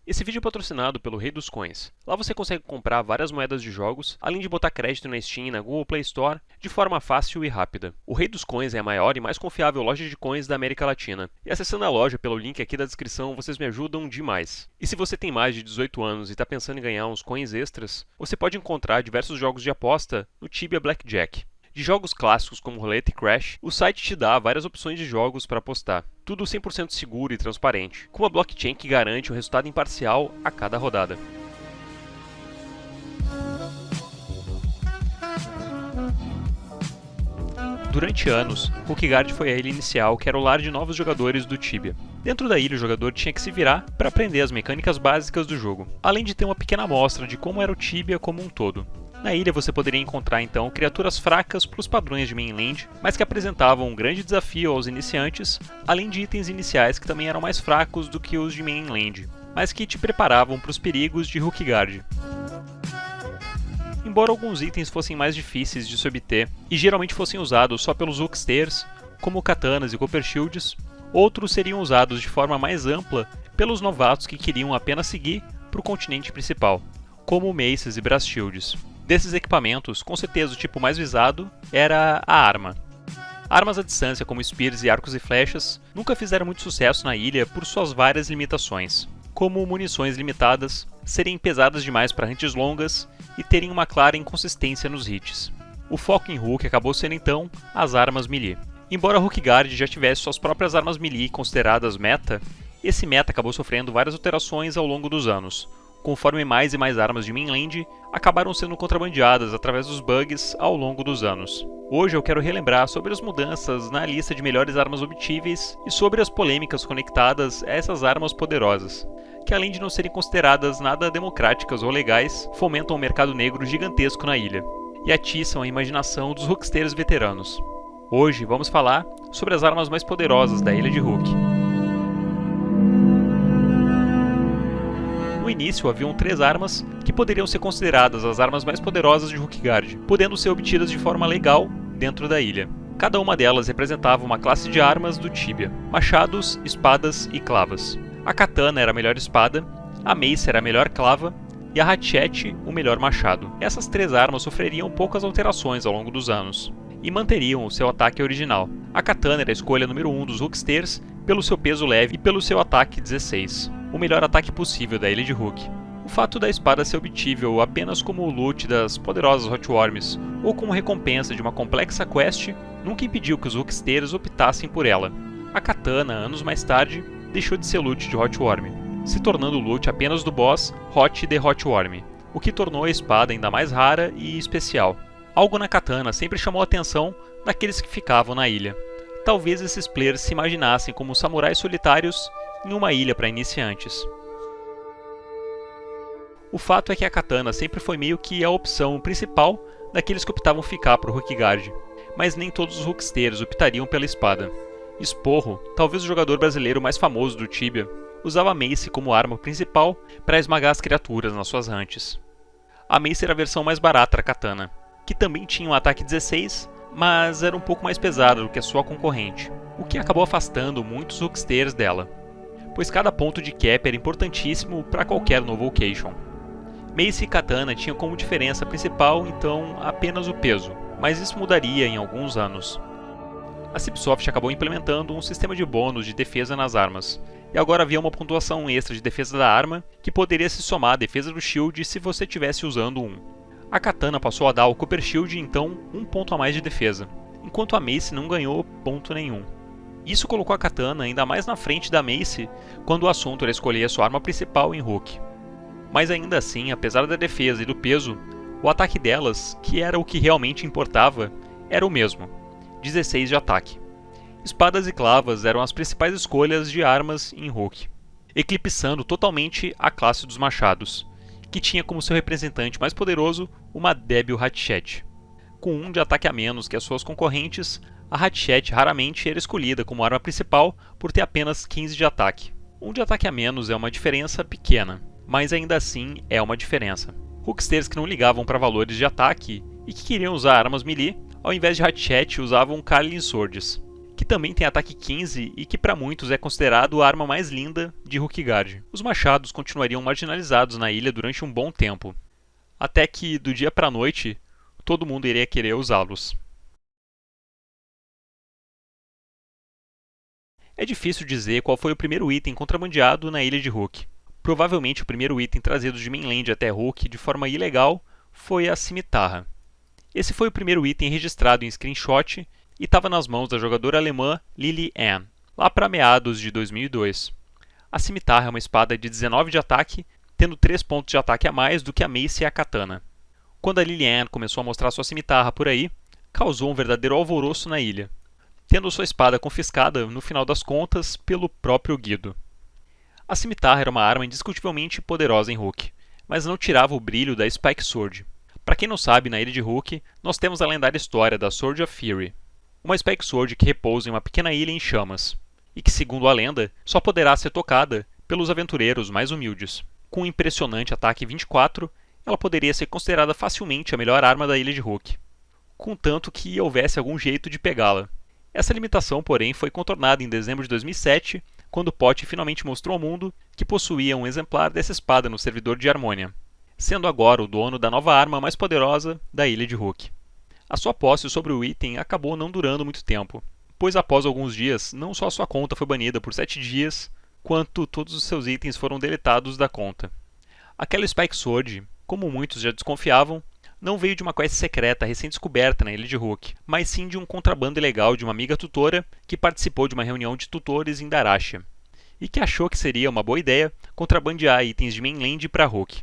Esse vídeo é patrocinado pelo Rei dos Coins. Lá você consegue comprar várias moedas de jogos, além de botar crédito na Steam e na Google Play Store, de forma fácil e rápida. O Rei dos Coins é a maior e mais confiável loja de coins da América Latina. E acessando a loja pelo link aqui da descrição, vocês me ajudam demais. E se você tem mais de 18 anos e está pensando em ganhar uns coins extras, você pode encontrar diversos jogos de aposta no Tibia Blackjack. De jogos clássicos como Roulette e Crash, o site te dá várias opções de jogos para apostar. Tudo 100% seguro e transparente, com uma blockchain que garante um resultado imparcial a cada rodada. Durante anos, Hookguard foi a ilha inicial que era o lar de novos jogadores do Tibia. Dentro da ilha, o jogador tinha que se virar para aprender as mecânicas básicas do jogo, além de ter uma pequena amostra de como era o Tibia como um todo. Na ilha você poderia encontrar então criaturas fracas para os padrões de mainland, mas que apresentavam um grande desafio aos iniciantes, além de itens iniciais que também eram mais fracos do que os de mainland, mas que te preparavam para os perigos de Hookguard. Embora alguns itens fossem mais difíceis de se obter e geralmente fossem usados só pelos Hooksters, como katanas e Copper Shields, outros seriam usados de forma mais ampla pelos novatos que queriam apenas seguir para o continente principal, como Maces e Brass Shields. Desses equipamentos, com certeza o tipo mais visado era a arma. Armas à distância como spears e arcos e flechas nunca fizeram muito sucesso na ilha por suas várias limitações, como munições limitadas, serem pesadas demais para hunts longas e terem uma clara inconsistência nos hits. O foco em Hook acabou sendo então as armas melee. Embora Hookguard já tivesse suas próprias armas melee consideradas meta, esse meta acabou sofrendo várias alterações ao longo dos anos, conforme mais e mais armas de mainland acabaram sendo contrabandeadas através dos bugs ao longo dos anos. Hoje eu quero relembrar sobre as mudanças na lista de melhores armas obtíveis e sobre as polêmicas conectadas a essas armas poderosas, que além de não serem consideradas nada democráticas ou legais, fomentam um mercado negro gigantesco na ilha e atiçam a imaginação dos hooksters veteranos. Hoje vamos falar sobre as armas mais poderosas da ilha de Hook. No início, haviam 3 armas que poderiam ser consideradas as armas mais poderosas de Hookguard, podendo ser obtidas de forma legal dentro da ilha. Cada uma delas representava uma classe de armas do Tibia: machados, espadas e clavas. A katana era a melhor espada, a mace era a melhor clava e a hatchet o melhor machado. Essas 3 armas sofreriam poucas alterações ao longo dos anos e manteriam o seu ataque original. A katana era a escolha número 1 dos Hooksters pelo seu peso leve e pelo seu ataque 16. O melhor ataque possível da ilha de Hook. O fato da espada ser obtível apenas como o loot das poderosas Hot Worms ou como recompensa de uma complexa quest nunca impediu que os Hooksters optassem por ela. A katana, anos mais tarde, deixou de ser loot de Hot Worm, se tornando loot apenas do boss Hot the Hot Worm, o que tornou a espada ainda mais rara e especial. Algo na katana sempre chamou a atenção daqueles que ficavam na ilha. Talvez esses players se imaginassem como samurais solitários em uma ilha para iniciantes. O fato é que a katana sempre foi meio que a opção principal daqueles que optavam ficar para o Hookguard, mas nem todos os Hooksters optariam pela espada. Sporro, talvez o jogador brasileiro mais famoso do Tibia, usava a mace como arma principal para esmagar as criaturas nas suas hunts. A mace era a versão mais barata da katana, que também tinha um ataque 16, mas era um pouco mais pesada do que a sua concorrente, o que acabou afastando muitos Hooksters dela, pois cada ponto de cap era importantíssimo para qualquer novo location. Mace e katana tinham como diferença principal então apenas o peso, mas isso mudaria em alguns anos. A Cipsoft acabou implementando um sistema de bônus de defesa nas armas, e agora havia uma pontuação extra de defesa da arma que poderia se somar à defesa do shield se você estivesse usando um. A katana passou a dar ao Copper Shield então um ponto a mais de defesa, enquanto a mace não ganhou ponto nenhum. Isso colocou a katana ainda mais na frente da mace quando o assunto era escolher a sua arma principal em Hook. Mas ainda assim, apesar da defesa e do peso, o ataque delas, que era o que realmente importava, era o mesmo: 16 de ataque. Espadas e clavas eram as principais escolhas de armas em Hook, eclipsando totalmente a classe dos machados, que tinha como seu representante mais poderoso uma débil hatchet. Com 1 de ataque a menos que as suas concorrentes, a hatchet raramente era escolhida como arma principal por ter apenas 15 de ataque. 1 de ataque a menos é uma diferença pequena, mas ainda assim é uma diferença. Hooksters que não ligavam para valores de ataque e que queriam usar armas melee, ao invés de hatchet usavam Carlin Swords, que também tem ataque 15 e que para muitos é considerado a arma mais linda de Hookguard. Os machados continuariam marginalizados na ilha durante um bom tempo, até que, do dia para a noite, todo mundo iria querer usá-los. É difícil dizer qual foi o primeiro item contrabandeado na ilha de Hook. Provavelmente o primeiro item trazido de mainland até Hook de forma ilegal foi a cimitarra. Esse foi o primeiro item registrado em screenshot e estava nas mãos da jogadora alemã Lily Ann, lá para meados de 2002. A cimitarra é uma espada de 19 de ataque, tendo 3 pontos de ataque a mais do que a mace e a katana. Quando a Lily Ann começou a mostrar sua cimitarra por aí, causou um verdadeiro alvoroço na ilha, tendo sua espada confiscada, no final das contas, pelo próprio Guido. A cimitarra era uma arma indiscutivelmente poderosa em Hook, mas não tirava o brilho da Spike Sword. Para quem não sabe, na ilha de Hook, nós temos a lendária história da Sword of Fury, uma Spike Sword que repousa em uma pequena ilha em chamas, e que, segundo a lenda, só poderá ser tocada pelos aventureiros mais humildes. Com um impressionante ataque 24, ela poderia ser considerada facilmente a melhor arma da ilha de Hook, contanto que houvesse algum jeito de pegá-la. Essa limitação, porém, foi contornada em dezembro de 2007, quando Pote finalmente mostrou ao mundo que possuía um exemplar dessa espada no servidor de Harmonia, sendo agora o dono da nova arma mais poderosa da ilha de Hook. A sua posse sobre o item acabou não durando muito tempo, pois após alguns dias, não só sua conta foi banida por 7 dias, quanto todos os seus itens foram deletados da conta. Aquela Spike Sword, como muitos já desconfiavam, não veio de uma quest secreta recém-descoberta na ilha de Hook, mas sim de um contrabando ilegal de uma amiga tutora que participou de uma reunião de tutores em Darasha, e que achou que seria uma boa ideia contrabandear itens de mainland para Hook.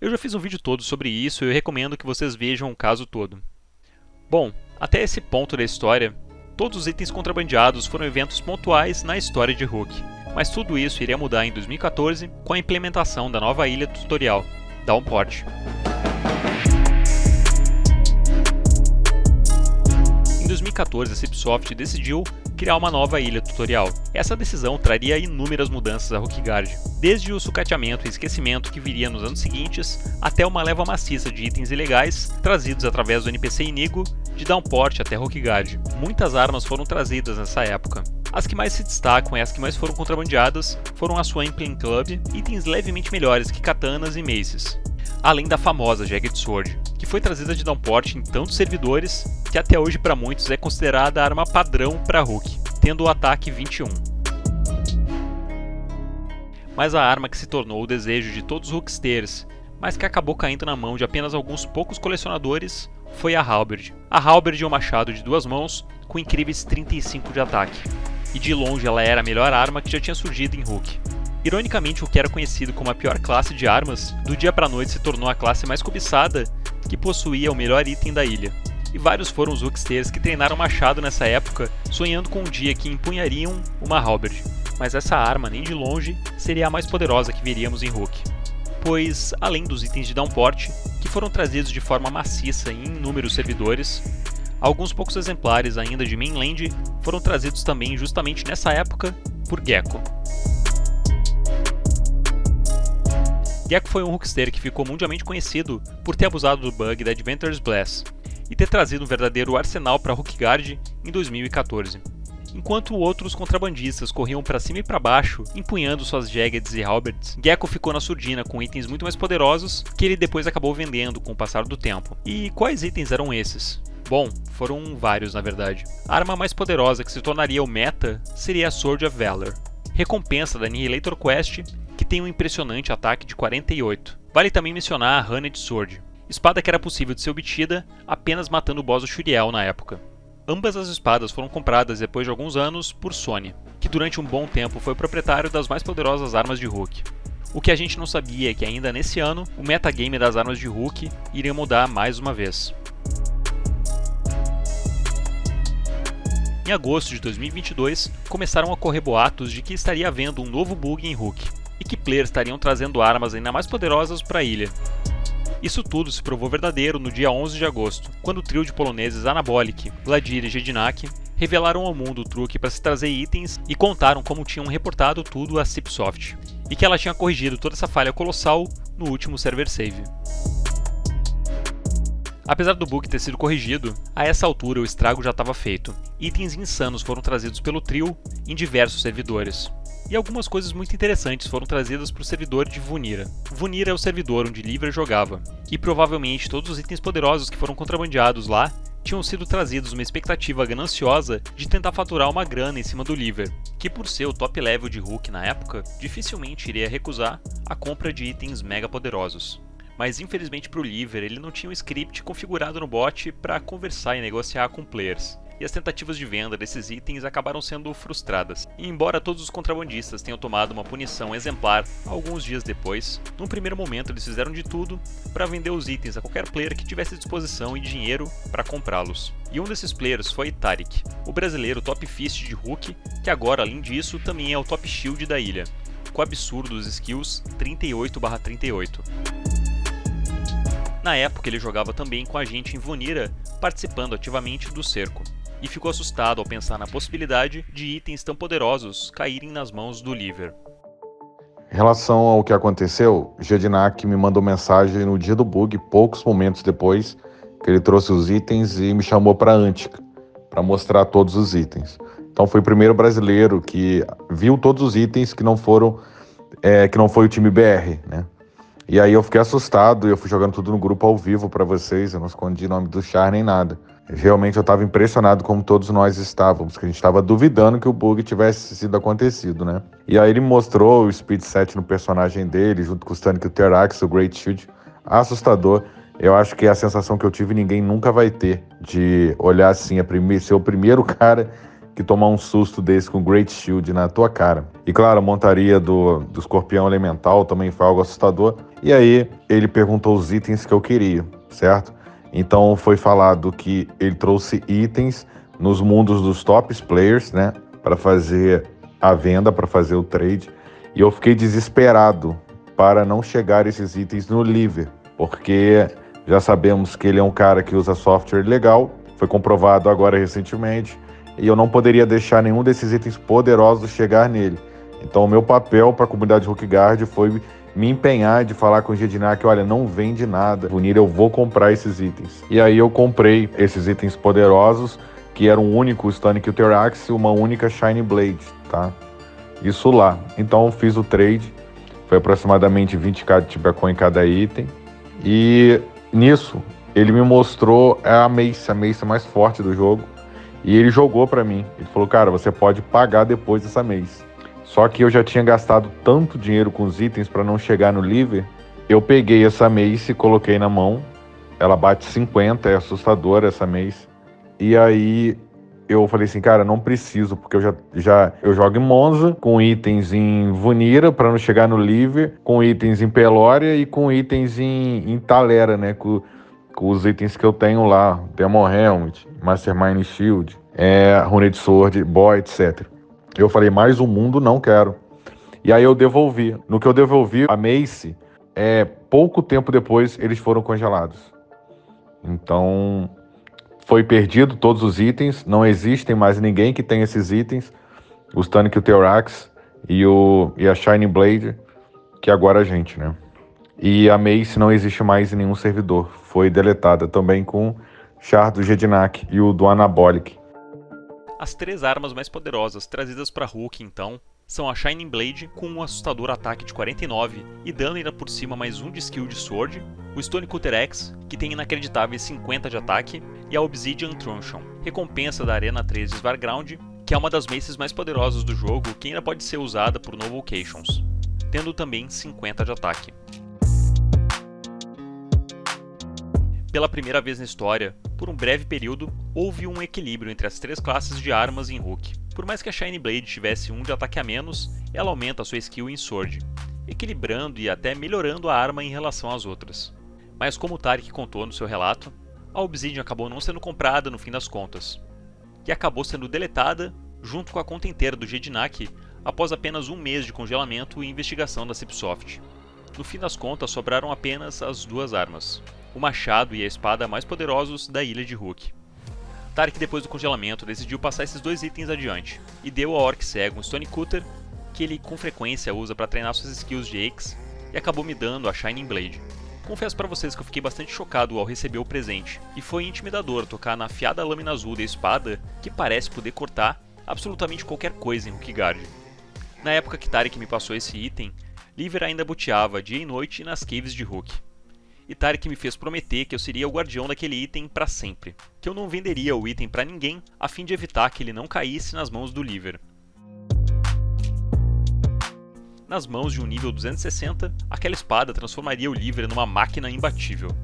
Eu já fiz um vídeo todo sobre isso e eu recomendo que vocês vejam o caso todo. Bom, até esse ponto da história, todos os itens contrabandeados foram eventos pontuais na história de Hook, mas tudo isso iria mudar em 2014 com a implementação da nova ilha tutorial, Downport. Em 2014, a Cipsoft decidiu criar uma nova ilha tutorial. Essa decisão traria inúmeras mudanças a Hookguard, desde o sucateamento e esquecimento que viria nos anos seguintes, até uma leva maciça de itens ilegais trazidos através do NPC Inigo de Downport até Hookguard. Muitas armas foram trazidas nessa época. As que mais se destacam e as que mais foram contrabandeadas foram a Swampling Club, itens levemente melhores que katanas e maces, além da famosa Jagged Sword, que foi trazida de Downport em tantos servidores que até hoje para muitos é considerada a arma padrão para Hook, tendo o ataque 21. Mas a arma que se tornou o desejo de todos os Hooksters, mas que acabou caindo na mão de apenas alguns poucos colecionadores, foi a Halberd. A Halberd é um machado de 2 mãos com incríveis 35 de ataque, e de longe ela era a melhor arma que já tinha surgido em Hook. Ironicamente, o que era conhecido como a pior classe de armas, do dia para a noite se tornou a classe mais cobiçada que possuía o melhor item da ilha. E vários foram os Hooksters que treinaram machado nessa época, sonhando com um dia que empunhariam uma Halberd. Mas essa arma, nem de longe, seria a mais poderosa que veríamos em Hook. Pois, além dos itens de Downport, que foram trazidos de forma maciça em inúmeros servidores, alguns poucos exemplares ainda de mainland foram trazidos também justamente nessa época por Gecko. Gecko foi um Hookster que ficou mundialmente conhecido por ter abusado do bug da Adventurer's Bless e ter trazido um verdadeiro arsenal para Hookguard em 2014. Enquanto outros contrabandistas corriam para cima e para baixo, empunhando suas Jaggeds e Halberds, Gecko ficou na surdina com itens muito mais poderosos que ele depois acabou vendendo com o passar do tempo. E quais itens eram esses? Bom, foram vários na verdade. A arma mais poderosa que se tornaria o meta seria a Sword of Valor, recompensa da Annihilator Quest, que tem um impressionante ataque de 48. Vale também mencionar a Honeyed Sword, espada que era possível de ser obtida apenas matando o boss do Shuriel na época. Ambas as espadas foram compradas depois de alguns anos por Sony, que durante um bom tempo foi proprietário das mais poderosas armas de Hook. O que a gente não sabia é que ainda nesse ano, o metagame das armas de Hook iria mudar mais uma vez. Em agosto de 2022, começaram a correr boatos de que estaria havendo um novo bug em Hook, e que players estariam trazendo armas ainda mais poderosas para a ilha. Isso tudo se provou verdadeiro no dia 11 de agosto, quando o trio de poloneses Anabolic, Vladir e Jedinak revelaram ao mundo o truque para se trazer itens e contaram como tinham reportado tudo a Cipsoft, e que ela tinha corrigido toda essa falha colossal no último server save. Apesar do bug ter sido corrigido, a essa altura o estrago já estava feito. Itens insanos foram trazidos pelo trio em diversos servidores. E algumas coisas muito interessantes foram trazidas para o servidor de Vunira. Vunira é o servidor onde Liver jogava, e provavelmente todos os itens poderosos que foram contrabandeados lá tinham sido trazidos numa expectativa gananciosa de tentar faturar uma grana em cima do Liver, que por ser o top level de Hook na época, dificilmente iria recusar a compra de itens mega poderosos. Mas infelizmente para o Liver ele não tinha um script configurado no bot para conversar e negociar com players, e as tentativas de venda desses itens acabaram sendo frustradas. E embora todos os contrabandistas tenham tomado uma punição exemplar alguns dias depois, num primeiro momento eles fizeram de tudo para vender os itens a qualquer player que tivesse disposição e dinheiro para comprá-los. E um desses players foi Taric, o brasileiro top fist de Hook, que agora além disso também é o top shield da ilha, com absurdos skills 38/38. Na época ele jogava também com a gente em Vunira, participando ativamente do cerco, e ficou assustado ao pensar na possibilidade de itens tão poderosos caírem nas mãos do Liver. Em relação ao que aconteceu, Jedinak me mandou mensagem no dia do bug, poucos momentos depois, que ele trouxe os itens e me chamou para Antica, para mostrar todos os itens. Então foi o primeiro brasileiro que viu todos os itens que não foi o time BR, né? E aí eu fiquei assustado e eu fui jogando tudo no grupo ao vivo para vocês, eu não escondi nome do char nem nada. Realmente eu estava impressionado como todos nós estávamos, que a gente estava duvidando que o bug tivesse sido acontecido, né? E aí ele mostrou o speed set no personagem dele, junto com o Stanic Terax, o Great Shield, assustador. Eu acho que a sensação que eu tive ninguém nunca vai ter, de olhar assim, ser o primeiro cara que tomar um susto desse com o Great Shield na tua cara. E claro, a montaria do escorpião elemental também foi algo assustador. E aí ele perguntou os itens que eu queria, certo? Então foi falado que ele trouxe itens nos mundos dos tops players, né? Para fazer a venda, para fazer o trade. E eu fiquei desesperado para não chegar esses itens no Liver, porque já sabemos que ele é um cara que usa software legal, foi comprovado agora recentemente, e eu não poderia deixar nenhum desses itens poderosos chegar nele. Então o meu papel para a comunidade Rookguard foi me empenhar de falar com o Jedinak, olha, não vende nada, Vunira, eu vou comprar esses itens. E aí eu comprei esses itens poderosos, que eram um único Stanic Terax e uma única Shiny Blade, tá? Isso lá. Então eu fiz o trade, foi aproximadamente 20k de Tibecoin em cada item, e nisso ele me mostrou a Mace mais forte do jogo, e ele jogou pra mim. Ele falou, cara, você pode pagar depois dessa Mace. Só que eu já tinha gastado tanto dinheiro com os itens para não chegar no Liver, eu peguei essa Mace e coloquei na mão. Ela bate 50, é assustadora essa Mace. E aí eu falei assim, cara, não preciso, porque eu jogo em Monza, com itens em Vunira para não chegar no Liver, com itens em Pelória e com itens em Talera, né? Com os itens que eu tenho lá, Demon Helmet, Mastermind Shield, Runed Sword, Boy, etc. Eu falei, mais um mundo não quero. E aí eu devolvi. No que eu devolvi, a Mace, pouco tempo depois, eles foram congelados. Então, foi perdido todos os itens, não existem mais ninguém que tenha esses itens. O Stanic Terax e a Shining Blade, que agora a gente, né? E a Mace não existe mais em nenhum servidor. Foi deletada também com o char do Jedinak e o do Anabolic. As três armas mais poderosas trazidas para Hook, então, são a Shining Blade com um assustador ataque de 49 e dano ainda por cima mais um de skill de Sword, o Stone Cutter X, que tem inacreditáveis 50 de ataque, e a Obsidian Truncheon, recompensa da Arena 3 de Svarground, que é uma das maces mais poderosas do jogo que ainda pode ser usada por No Vocations, tendo também 50 de ataque. Pela primeira vez na história, por um breve período, houve um equilíbrio entre as três classes de armas em Hook. Por mais que a Shiny Blade tivesse um de ataque a menos, ela aumenta sua skill em Sword, equilibrando e até melhorando a arma em relação às outras. Mas como o Taric contou no seu relato, a Obsidian acabou não sendo comprada no fim das contas, e acabou sendo deletada junto com a conta inteira do Jedinak após apenas um mês de congelamento e investigação da Cipsoft. No fim das contas, sobraram apenas as duas armas, o machado e a espada mais poderosos da ilha de Hook. Taric, depois do congelamento, decidiu passar esses dois itens adiante, e deu ao Orc Cego um Stone Cutter, que ele com frequência usa para treinar suas skills de Axe, e acabou me dando a Shining Blade. Confesso pra vocês que eu fiquei bastante chocado ao receber o presente, e foi intimidador tocar na afiada lâmina azul da espada que parece poder cortar absolutamente qualquer coisa em Rookguard. Na época que Tarek me passou esse item, Liver ainda boteava dia e noite nas caves de Rook. E Tarek me fez prometer que eu seria o guardião daquele item para sempre, que eu não venderia o item para ninguém a fim de evitar que ele não caísse nas mãos do Liver. Nas mãos de um nível 260, aquela espada transformaria o Liver numa máquina imbatível.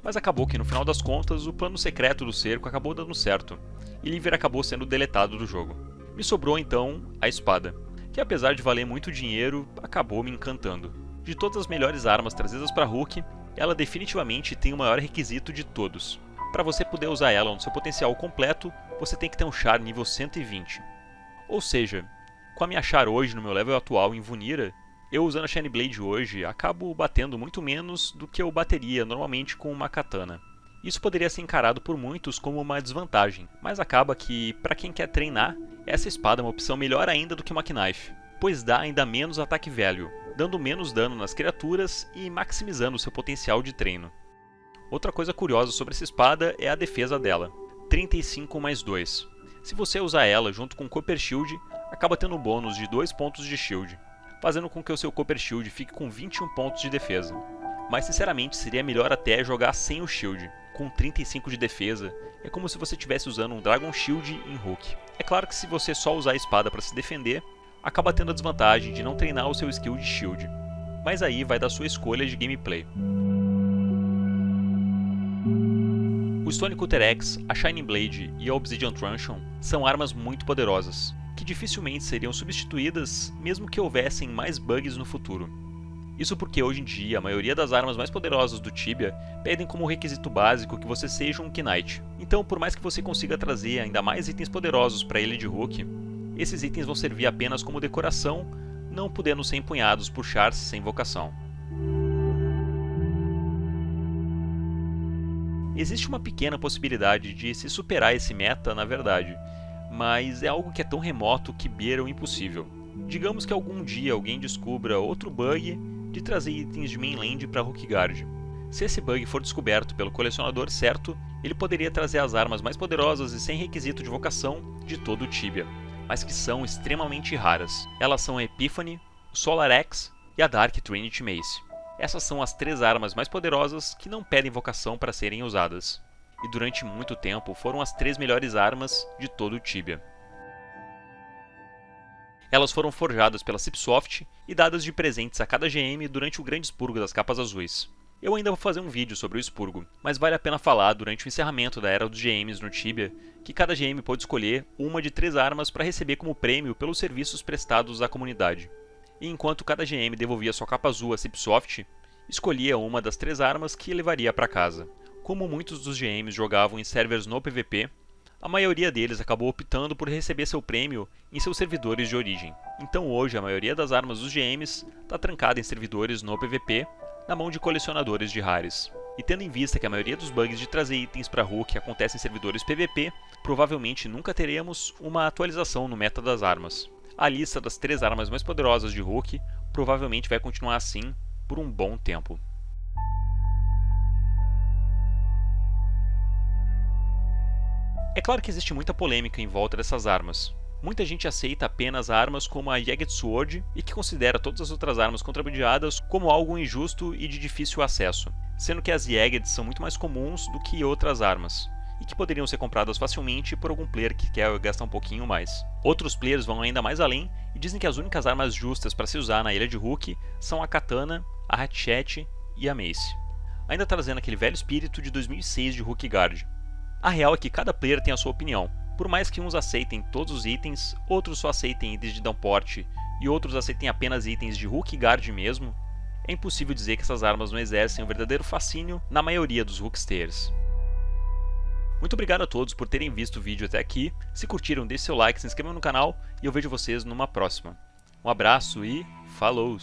Mas acabou que no final das contas o plano secreto do cerco acabou dando certo, e Liver acabou sendo deletado do jogo. Me sobrou então a espada, que apesar de valer muito dinheiro, acabou me encantando. De todas as melhores armas trazidas para Rook, ela definitivamente tem o maior requisito de todos. Para você poder usar ela no seu potencial completo, você tem que ter um char nível 120. Ou seja, com a minha char hoje no meu level atual em Vunira, eu usando a Shiny Blade hoje acabo batendo muito menos do que eu bateria normalmente com uma katana. Isso poderia ser encarado por muitos como uma desvantagem, mas acaba que, para quem quer treinar, essa espada é uma opção melhor ainda do que uma Knife, pois dá ainda menos ataque value, dando menos dano nas criaturas e maximizando seu potencial de treino. Outra coisa curiosa sobre essa espada é a defesa dela, 35+2. Se você usar ela junto com o Copper Shield, acaba tendo um bônus de 2 pontos de shield, fazendo com que o seu Copper Shield fique com 21 pontos de defesa. Mas sinceramente seria melhor até jogar sem o shield, com 35 de defesa, é como se você estivesse usando um Dragon Shield em Rook. É claro que se você só usar a espada para se defender, acaba tendo a desvantagem de não treinar o seu skill de shield, mas aí vai da sua escolha de gameplay. O Stone Cutter X, a Shining Blade e a Obsidian Truncheon são armas muito poderosas, que dificilmente seriam substituídas mesmo que houvessem mais bugs no futuro. Isso porque hoje em dia a maioria das armas mais poderosas do Tibia pedem como requisito básico que você seja um Knight. Então por mais que você consiga trazer ainda mais itens poderosos para ele de Rook, esses itens vão servir apenas como decoração, não podendo ser empunhados por chars sem invocação. Existe uma pequena possibilidade de se superar esse meta na verdade, mas é algo que é tão remoto que beira o impossível. Digamos que algum dia alguém descubra outro bug de trazer itens de mainland para Rookguard. Se esse bug for descoberto pelo colecionador certo, ele poderia trazer as armas mais poderosas e sem requisito de vocação de todo o Tibia, mas que são extremamente raras. Elas são a Epiphany, o Solar Axe e a Dark Trinity Mace. Essas são as 3 armas mais poderosas que não pedem vocação para serem usadas, e durante muito tempo foram as 3 melhores armas de todo o Tibia. Elas foram forjadas pela Cipsoft e dadas de presentes a cada GM durante o grande expurgo das capas azuis. Eu ainda vou fazer um vídeo sobre o expurgo, mas vale a pena falar durante o encerramento da era dos GMs no Tibia que cada GM pôde escolher uma de 3 armas para receber como prêmio pelos serviços prestados à comunidade. E enquanto cada GM devolvia sua capa azul à Cipsoft, escolhia uma das 3 armas que levaria para casa. Como muitos dos GMs jogavam em servers no PVP, a maioria deles acabou optando por receber seu prêmio em seus servidores de origem. Então hoje a maioria das armas dos GMs está trancada em servidores no PVP, na mão de colecionadores de rares. E tendo em vista que a maioria dos bugs de trazer itens para Rook acontece em servidores PVP, provavelmente nunca teremos uma atualização no meta das armas. A lista das 3 armas mais poderosas de Rook provavelmente vai continuar assim por um bom tempo. É claro que existe muita polêmica em volta dessas armas. Muita gente aceita apenas armas como a Jagged Sword e que considera todas as outras armas contrabandeadas como algo injusto e de difícil acesso, sendo que as Jagged são muito mais comuns do que outras armas, e que poderiam ser compradas facilmente por algum player que quer gastar um pouquinho mais. Outros players vão ainda mais além e dizem que as únicas armas justas para se usar na Ilha de Rook são a Katana, a Hatchet e a Mace, ainda trazendo aquele velho espírito de 2006 de Rookguard. A real é que cada player tem a sua opinião. Por mais que uns aceitem todos os itens, outros só aceitem itens de downport e outros aceitem apenas itens de Rookguard mesmo, é impossível dizer que essas armas não exercem um verdadeiro fascínio na maioria dos Rooksters. Muito obrigado a todos por terem visto o vídeo até aqui. Se curtiram, deixe seu like, se inscrevam no canal e eu vejo vocês numa próxima. Um abraço e falou!